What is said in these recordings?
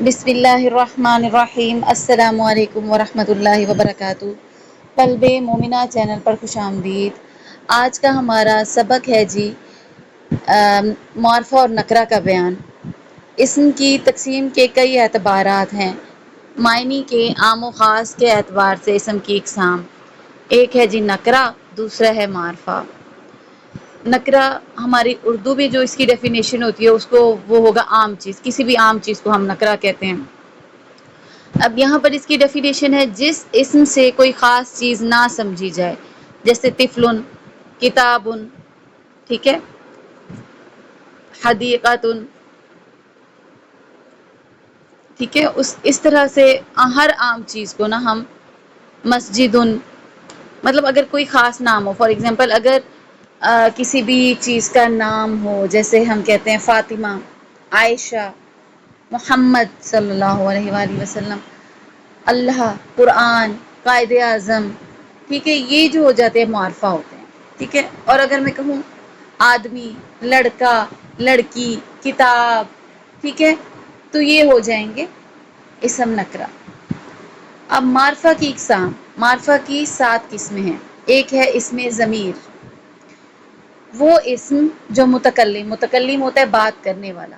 بسم اللہ الرحمن الرحیم، السلام علیکم ورحمۃ اللہ وبرکاتہ۔ قلب مومنہ چینل پر خوش آمدید۔ آج کا ہمارا سبق ہے جی معرفہ اور نکرہ کا بیان۔ اسم کی تقسیم کے کئی اعتبارات ہیں۔ معنی کے عام و خاص کے اعتبار سے اسم کی اقسام، ایک ہے جی نکرہ، دوسرا ہے معرفہ۔ نکرہ ہماری اردو میں جو اس کی ڈیفینیشن ہوتی ہے اس کو وہ ہوگا عام چیز، کسی بھی عام چیز کو ہم نکرہ کہتے ہیں۔ اب یہاں پر اس کی ڈیفینیشن ہے جس اسم سے کوئی خاص چیز نہ سمجھی جائے، جیسے طفل، کتاب، ٹھیک ہے، حدیقۃ، ٹھیک ہے، اس طرح سے ہر عام چیز کو نا ہم مسجد، مطلب اگر کوئی خاص نام ہو، فار ایگزامپل اگر کسی بھی چیز کا نام ہو، جیسے ہم کہتے ہیں فاطمہ، عائشہ، محمد صلی اللہ علیہ وآلہ وسلم، اللہ، قرآن، قائد اعظم، ٹھیک ہے، یہ جو ہو جاتے ہیں معرفہ ہوتے ہیں، ٹھیک ہے۔ اور اگر میں کہوں آدمی، لڑکا، لڑکی، کتاب، ٹھیک ہے، تو یہ ہو جائیں گے اسم نکرہ۔ اب معرفہ کی اقسام، معرفہ کی 7 قسمیں ہیں۔ ایک ہے اسم ضمیر، وہ اسم جو متکلم ہوتا ہے بات کرنے والا،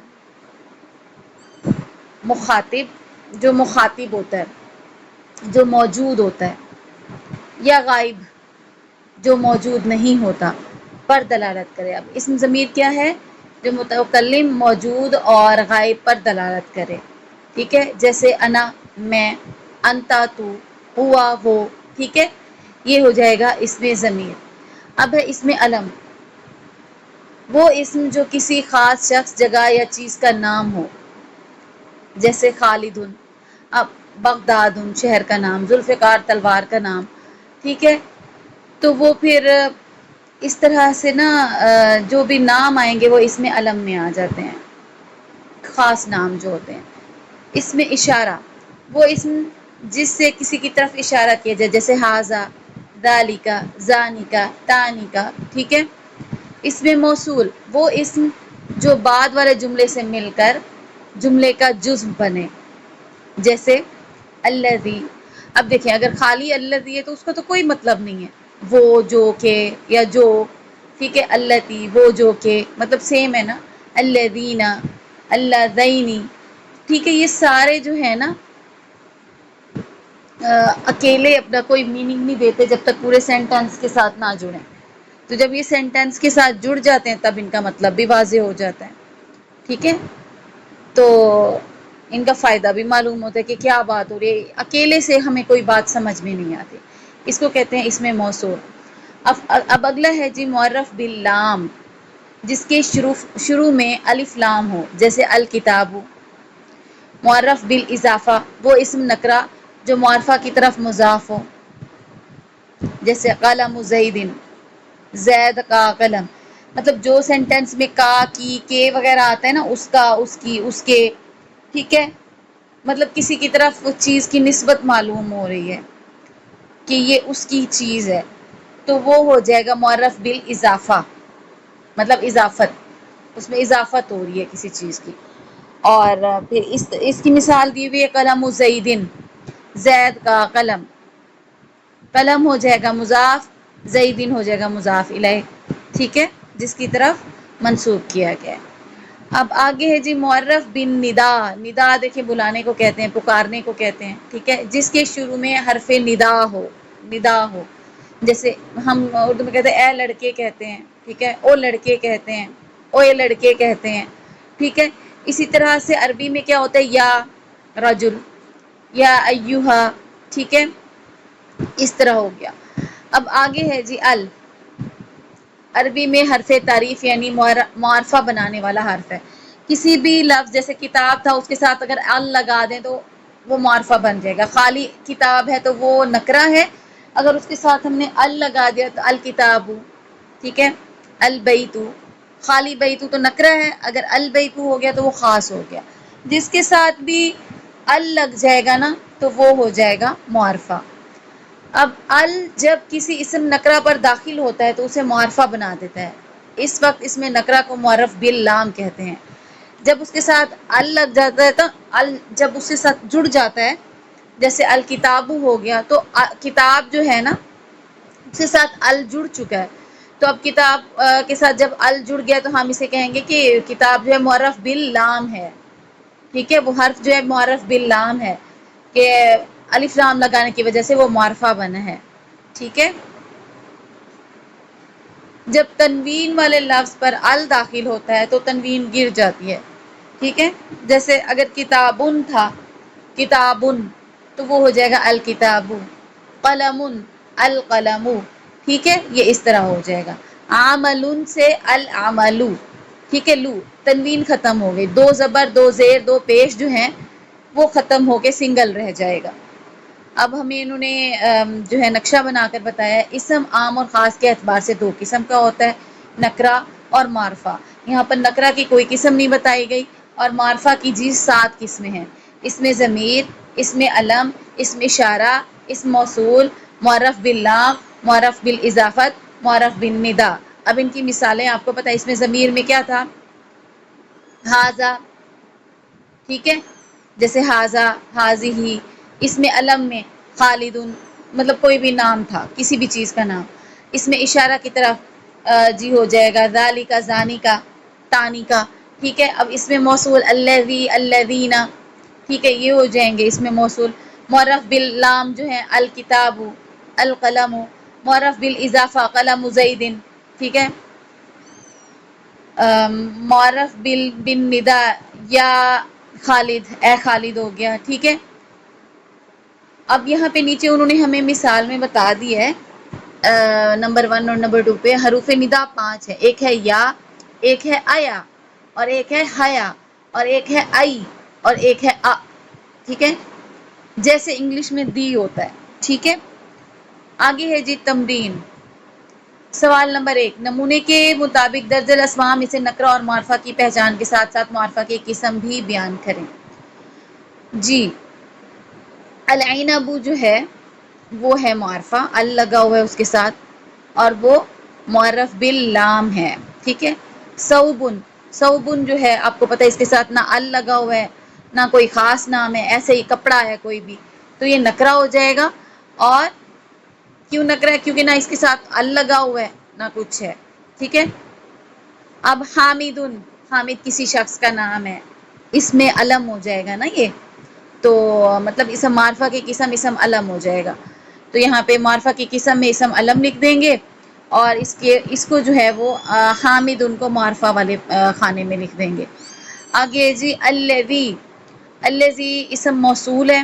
مخاطب جو مخاطب ہوتا ہے، جو موجود ہوتا ہے، یا غائب جو موجود نہیں ہوتا، پر دلالت کرے۔ اب اسم ضمیر کیا ہے؟ جو متکلم، موجود اور غائب پر دلالت کرے، ٹھیک ہے، جیسے انا میں، انتا تو، ہوا وہ، ٹھیک ہے، یہ ہو جائے گا اسم ضمیر۔ اب ہے اسم علم، وہ اسم جو کسی خاص شخص، جگہ یا چیز کا نام ہو، جیسے خالد، اب بغداد شہر کا نام، ذوالفقار تلوار کا نام، ٹھیک ہے۔ تو وہ پھر اس طرح سے نا جو بھی نام آئیں گے وہ اسم علم میں آ جاتے ہیں، خاص نام جو ہوتے ہیں۔ اسم اشارہ، وہ اسم جس سے کسی کی طرف اشارہ کیا جائے، جیسے ھذا، ذالک، ذانک، تانک، ٹھیک ہے۔ اسم موصول، وہ اسم جو بعد والے جملے سے مل کر جملے کا جزو بنے، جیسے الذی۔ اب دیکھیں اگر خالی الذی ہے تو اس کا تو کوئی مطلب نہیں ہے، وہ، جو کہ، یا جو، ٹھیک ہے، اللتی، وہ جو کہ، مطلب سیم ہے نا، الذین، اللذین، ٹھیک ہے۔ یہ سارے جو ہے نا اکیلے اپنا کوئی میننگ نہیں دیتے جب تک پورے سینٹینس کے ساتھ نہ جڑیں، تو جب یہ سینٹینس کے ساتھ جڑ جاتے ہیں تب ان کا مطلب بھی واضح ہو جاتا ہے، ٹھیک ہے۔ تو ان کا فائدہ بھی معلوم ہوتا ہے کہ کیا بات ہو رہی ہے، اکیلے سے ہمیں کوئی بات سمجھ میں نہیں آتی، اس کو کہتے ہیں اسم موصول۔ اب اگلا ہے جی معرف باللام، جس کے شروع میں الف لام ہو، جیسے الکتاب۔ معرف بالاضافہ، وہ اسم نکرہ جو معرفہ کی طرف مضاف ہو، جیسے قلم زید، زید کا قلم، مطلب جو سینٹینس میں کا، کی، کے وغیرہ آتا ہے نا، اس کا، اس کی، اس کے، ٹھیک ہے، مطلب کسی کی طرف اس چیز کی نسبت معلوم ہو رہی ہے کہ یہ اس کی چیز ہے، تو وہ ہو جائے گا معرف بالاضافہ، مطلب اضافت، اس میں اضافت ہو رہی ہے کسی چیز کی۔ اور پھر اس کی مثال دی ہوئی ہے قلم زید، زید کا قلم، قلم ہو جائے گا مضاف، زیدن ہو جائے گا مضاف الیہ، ٹھیک ہے، جس کی طرف منسوب کیا گیا ہے۔ اب آگے ہے جی معرف بالندا، ندا دیکھیں بلانے کو کہتے ہیں، پکارنے کو کہتے ہیں، ٹھیک ہے، جس کے شروع میں حرف ندا ہو، ندا ہو، جیسے ہم اردو میں کہتے ہیں اے لڑکے کہتے ہیں، ٹھیک ہے، او لڑکے کہتے ہیں، اوے لڑکے کہتے ہیں، ٹھیک ہے۔ اسی طرح سے عربی میں کیا ہوتا ہے یا رجل، یا ایھا، ٹھیک ہے، اس طرح ہو گیا۔ اب آگے ہے جی ال، عربی میں حرف تعریف یعنی معرفہ بنانے والا حرف ہے۔ کسی بھی لفظ، جیسے کتاب تھا، اس کے ساتھ اگر ال لگا دیں تو وہ معرفہ بن جائے گا۔ خالی کتاب ہے تو وہ نکرہ ہے، اگر اس کے ساتھ ہم نے ال لگا دیا تو الکتاب، ٹھیک ہے۔ البیت، خالی بیت تو نکرہ ہے، اگر البیت ہو گیا تو وہ خاص ہو گیا۔ جس کے ساتھ بھی ال لگ جائے گا نا تو وہ ہو جائے گا معرفہ۔ اب ال جب کسی اسم نکرہ پر داخل ہوتا ہے تو اسے معرفہ بنا دیتا ہے، اس وقت اس میں نکرہ کو معرف باللام کہتے ہیں۔ جب اس کے ساتھ ال لگ جاتا ہے تو ال جب اس کے ساتھ جڑ جاتا ہے، جیسے الکتاب ہو گیا، تو کتاب جو ہے نا اس کے ساتھ ال جڑ چکا ہے، تو اب کتاب کے ساتھ جب ال جڑ گیا تو ہم اسے کہیں گے کہ کتاب جو ہے معرف باللام ہے، ٹھیک ہے، وہ حرف جو ہے معرف باللام ہے، کہ الف لام لگانے کی وجہ سے وہ معرفہ بنا ہے، ٹھیک ہے۔ جب تنوین والے لفظ پر ال داخل ہوتا ہے تو تنوین گر جاتی ہے، ٹھیک ہے، جیسے اگر کتابن تھا، کتابن، تو وہ ہو جائے گا الکتاب، قلم القلم، ٹھیک ہے، یہ اس طرح ہو جائے گا۔ عمل سے العمل، ٹھیک ہے، لو تنوین ختم ہو گئی، دو زبر دو زیر دو پیش جو ہیں وہ ختم ہو کے سنگل رہ جائے گا۔ اب ہمیں انہوں نے جو ہے نقشہ بنا کر بتایا ہے، اسم عام اور خاص کے اعتبار سے دو قسم کا ہوتا ہے، نکرہ اور معرفہ۔ یہاں پر نکرہ کی کوئی قسم نہیں بتائی گئی، اور معرفہ کی جی 7 قسمیں ہیں، اس میں ضمیر، اس میں علم، اس میں اشارہ، اسم موصول، معرف باللام، معرف بالاضافت، معرف بالندا۔ اب ان کی مثالیں آپ کو پتہ ہے، اس میں ضمیر میں کیا تھا، ھذا، ٹھیک ہے، جیسے ھذا، ھذہ، اس میں علم میں خالد، مطلب کوئی بھی نام تھا، کسی بھی چیز کا نام، اس میں اشارہ کی طرف جی ہو جائے گا ذالک ذانی کا، تانی کا، ٹھیک ہے۔ اب اس میں موصول الذی الذین، ٹھیک ہے، یہ ہو جائیں گے اس میں موصول۔ معرف باللام جو ہے الکتاب، القلم، معرف بالاضافہ قلم زید، ٹھیک ہے، معرف بالندا یا خالد، اے خالد ہو گیا، ٹھیک ہے۔ اب یہاں پہ نیچے انہوں نے ہمیں مثال میں بتا دی ہے نمبر 1 اور نمبر 2 پہ حروف ندا 5 ہے، ایک ہے یا، ایک ہے آیا، اور ایک ہے حیا، اور ایک ہے آئی، اور ایک ہے آ، ٹھیک ہے، جیسے انگلش میں دی ہوتا ہے، ٹھیک ہے۔ آگے ہے جی تمرین، سوال نمبر 1، نمونے کے مطابق درج الاسماء میں سے نکرہ اور معرفہ کی پہچان کے ساتھ ساتھ معرفہ کی قسم بھی بیان کریں۔ جی، العنب جو ہے وہ ہے معرفہ، ال لگا ہوا ہے اس کے ساتھ، اور وہ معرف باللام ہے، ٹھیک ہے۔ ثوبن، ثوبن جو ہے آپ کو پتہ ہے اس کے ساتھ نہ ال لگا ہوا ہے نہ کوئی خاص نام ہے، ایسے ہی کپڑا ہے کوئی بھی، تو یہ نکرہ ہو جائے گا۔ اور کیوں نکرہ ہے؟ کیونکہ نہ اس کے ساتھ ال لگا ہوا ہے نہ کچھ ہے، ٹھیک ہے۔ اب حامدن، حامد کسی شخص کا نام ہے، اس میں علم ہو جائے گا نا یہ، تو مطلب اسم معرفہ کی قسم اسم علم ہو جائے گا، تو یہاں پہ معرفہ کی قسم میں اسم علم لکھ دیں گے، اور اس کو جو ہے وہ حامد ان کو معرفہ والے خانے میں لکھ دیں گے۔ آگے جی الذی، الذی اسم موصول ہے،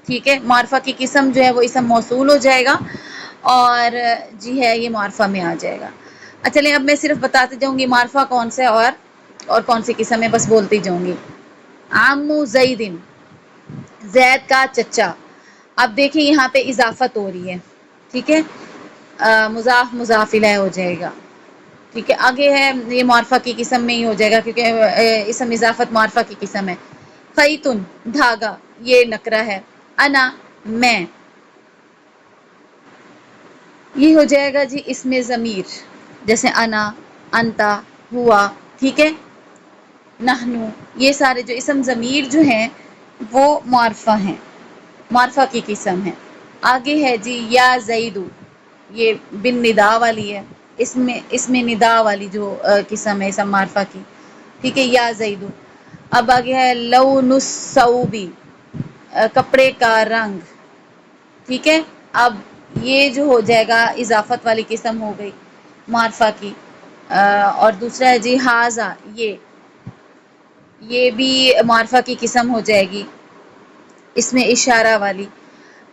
ٹھیک ہے، معرفہ کی قسم جو ہے وہ اسم موصول ہو جائے گا، اور جی ہے یہ معرفہ میں آ جائے گا۔ اچھا چلیں اب میں صرف بتاتی جاؤں گی معرفہ کون سا ہے اور کون سی قسم ہے، بس بولتی جاؤں گی۔ عمو زیدن، زید کا چچا، اب دیکھیں یہاں پہ اضافت ہو رہی ہے، ٹھیک ہے، مضاف مضاف الیہ ہو جائے گا، ٹھیک ہے۔ آگے ہے یہ معرفہ کی قسم میں ہی ہو جائے گا کیونکہ اسم اضافت معرفہ کی قسم ہے۔ خیتن، دھاگا، یہ نکرہ ہے۔ انا، میں، یہ ہو جائے گا جی اس میں ضمیر، جیسے انا، انتا، ہوا، ٹھیک ہے۔ نحنو، یہ سارے جو اسم ضمیر جو ہیں وہ معرفہ ہیں، معرفہ کی قسم ہے۔ آگے ہے جی یا زیدو، یہ بن ندا والی ہے، اس میں ندا والی جو قسم ہے اسم معرفہ کی، ٹھیک ہے، یا زیدو۔ اب آگے ہے لون الثوب، کپڑے کا رنگ، ٹھیک ہے۔ اب یہ جو ہو جائے گا اضافت والی قسم ہو گئی معرفہ کی، اور دوسرا ہے جی ھذا، یہ بھی معرفہ کی قسم ہو جائے گی، اس میں اشارہ والی۔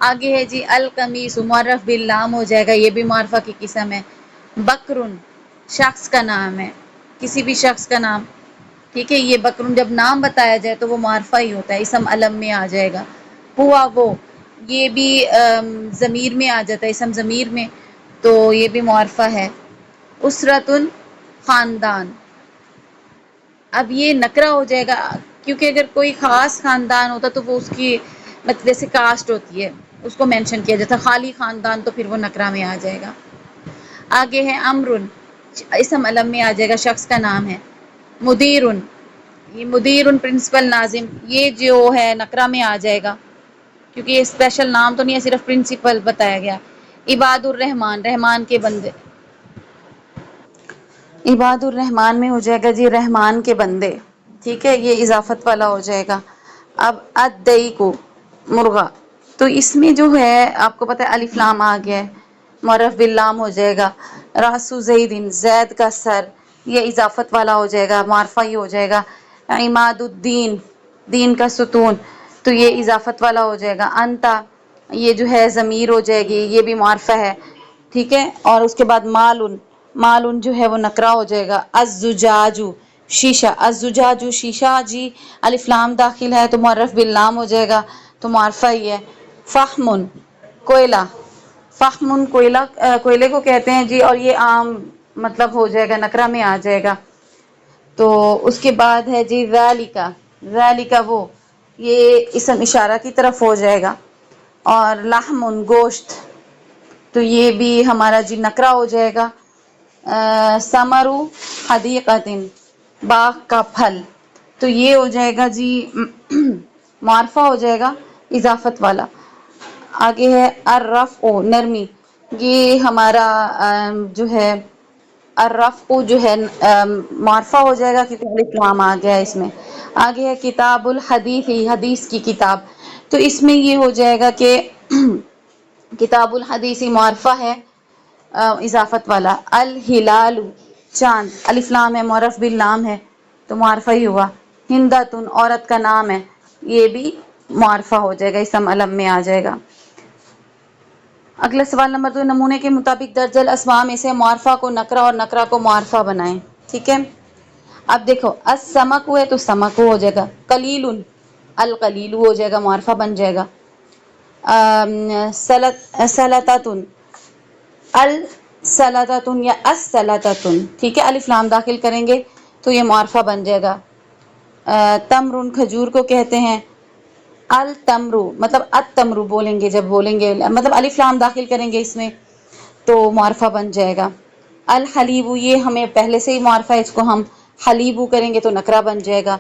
آگے ہے جی القمیص، معرف باللام ہو جائے گا، یہ بھی معرفہ کی قسم ہے۔ بکرن، شخص کا نام ہے، کسی بھی شخص کا نام، ٹھیک ہے، یہ بکرن جب نام بتایا جائے تو وہ معرفہ ہی ہوتا ہے، اسم علم میں آ جائے گا۔ ہوا وہ، یہ بھی ضمیر میں آ جاتا ہے، اسم ضمیر میں، تو یہ بھی معرفہ ہے۔ اسرتن، خاندان، اب یہ نکرہ ہو جائے گا کیونکہ اگر کوئی خاص خاندان ہوتا تو وہ اس کی مطلب جیسے کاسٹ ہوتی ہے اس کو مینشن کیا جاتا، خالی خاندان تو پھر وہ نکرہ میں آ جائے گا۔ آگے ہے امرن، اسم علم میں آ جائے گا، شخص کا نام ہے۔ مدیرن، یہ مدیر پرنسپل ناظم یہ جو ہے نکرہ میں آ جائے گا، کیونکہ یہ اسپیشل نام تو نہیں ہے، صرف پرنسپل بتایا گیا۔ عباد الرحمان رحمان کے بندے، عباد الرحمان میں ہو جائے گا جی رحمان کے بندے، ٹھیک ہے، یہ اضافت والا ہو جائے گا۔ اب ادئی کو مرغا، تو اس میں جو ہے آپ کو پتہ ہے الف لام آ گیا ہے، معرف باللام ہو جائے گا۔ راسو زیدن زید کا سر، یہ اضافت والا ہو جائے گا، معرفہ ہی ہو جائے گا۔ عماد الدین دین کا ستون، تو یہ اضافت والا ہو جائے گا۔ انتا یہ جو ہے ضمیر ہو جائے گی، یہ بھی معرفہ ہے، ٹھیک ہے۔ اور اس کے بعد مالن، مالن جو ہے وہ نکرہ ہو جائے گا۔ الزجاجو شیشہ، الزجاجو شیشہ جی الف لام داخل ہے تو معرف باللام ہو جائے گا، تو معرفہ ہی ہے۔ فحمن کوئلہ، فحمن کوئلہ، کوئلے کو کہتے ہیں جی، اور یہ عام مطلب ہو جائے گا، نکرہ میں آ جائے گا۔ تو اس کے بعد ہے جی ذالکا، ذالکا وہ، یہ اسم اشارہ کی طرف ہو جائے گا۔ اور لحم گوشت، تو یہ بھی ہمارا جی نکرہ ہو جائے گا۔ ثمرو حدیقۃ باغ کا پھل، تو یہ ہو جائے گا جی معرفہ ہو جائے گا اضافت والا۔ آگے ہے الرفع نرمی، یہ ہمارا جو ہے الرفع جو ہے معرفہ ہو جائے گا کیونکہ الف لام آ گیا ہے اس میں۔ آگے ہے کتاب الحدیث، حدیث کی کتاب، تو اس میں یہ ہو جائے گا کہ کتاب الحدیث معرفہ ہے اضافت والا۔ الہلال چاند، الف لام ہے، معرف باللام ہے تو معرفہ ہی ہوا۔ ہنداتن عورت کا نام ہے، یہ بھی معرفہ ہو جائے گا، اسم علم میں آ جائے گا۔ اگلا سوال نمبر 2، نمونے کے مطابق درج الاسماء میں سے معرفہ کو نکرہ اور نکرہ کو معرفہ بنائیں، ٹھیک ہے۔ اب دیکھو السمک ہے تو سمک ہو جائے گا، قلیل القلیل ہو جائے گا، معرفہ بن جائے گا۔ سلطتن السلطتن یا السلطتن، ٹھیک ہے، الف لام داخل کریں گے تو یہ معرفہ بن جائے گا۔ تمرن کھجور کو کہتے ہیں۔ التمرو مطلب التمرو بولیں گے، جب بولیں گے مطلب الف لام داخل کریں گے اس میں تو معرفہ بن جائے گا۔ الحلیب یہ ہمیں پہلے سے ہی معرفہ ہے، اس کو ہم حلیب کریں گے تو نکرہ بن جائے گا۔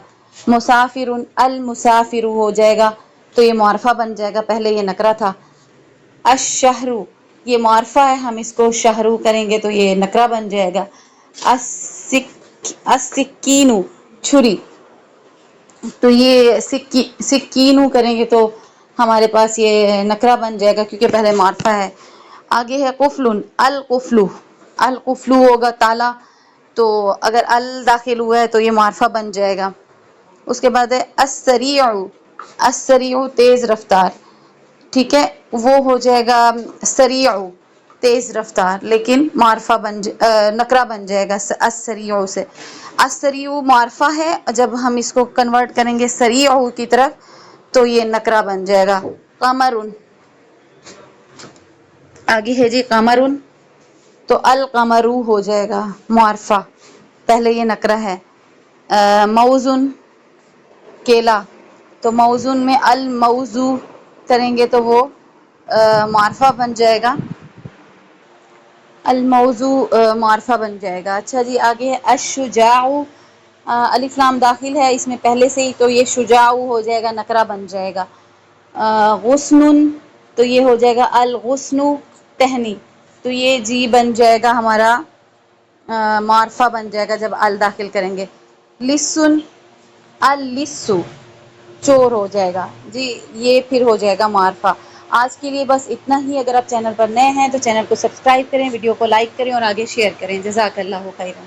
مسافر المسافر ہو جائے گا تو یہ معرفہ بن جائے گا، پہلے یہ نکرہ تھا۔ الشہر یہ معرفہ ہے، ہم اس کو شہرو کریں گے تو یہ نکرہ بن جائے گا۔ السکین چھری، تو یہ سکینو کریں گے تو ہمارے پاس یہ نکرہ بن جائے گا کیونکہ پہلے معرفہ ہے۔ آگے ہے قفل، القفل، القفل ہوگا تالا، تو اگر ال داخل ہوا ہے تو یہ معرفہ بن جائے گا۔ اس کے بعد ہے السریع، السریع تیز رفتار، ٹھیک ہے، وہ ہو جائے گا سریع تیز رفتار، لیکن معرفہ نکرہ بن جائے گا السریع سے۔ السریع معرفہ ہے، جب ہم اس کو کنورٹ کریں گے سریع کی طرف تو یہ نکرہ بن جائے گا۔ قمرن، آگے ہے جی قمرن، تو القمرو ہو جائے گا معرفہ، پہلے یہ نکرہ ہے۔ موزن کیلا، تو موزن میں الموزو کریں گے تو وہ معرفہ بن جائے گا، الموزو معرفہ بن جائے گا۔ اچھا جی آگے ہے الشجاع، الف لام داخل ہے اس میں پہلے سے ہی تو یہ شجاع ہو جائے گا، نکرہ بن جائے گا۔ غصن، تو یہ ہو جائے گا الغصن ٹہنی، تو یہ جی بن جائے گا ہمارا معرفہ بن جائے گا جب ال داخل کریں گے۔ لسن اللسو چور ہو جائے گا جی، یہ پھر ہو جائے گا معرفہ۔ آج کے لیے بس اتنا ہی، اگر آپ چینل پر نئے ہیں تو چینل کو سبسکرائب کریں، ویڈیو کو لائک کریں اور آگے شیئر کریں۔ جزاک اللہ خیرا۔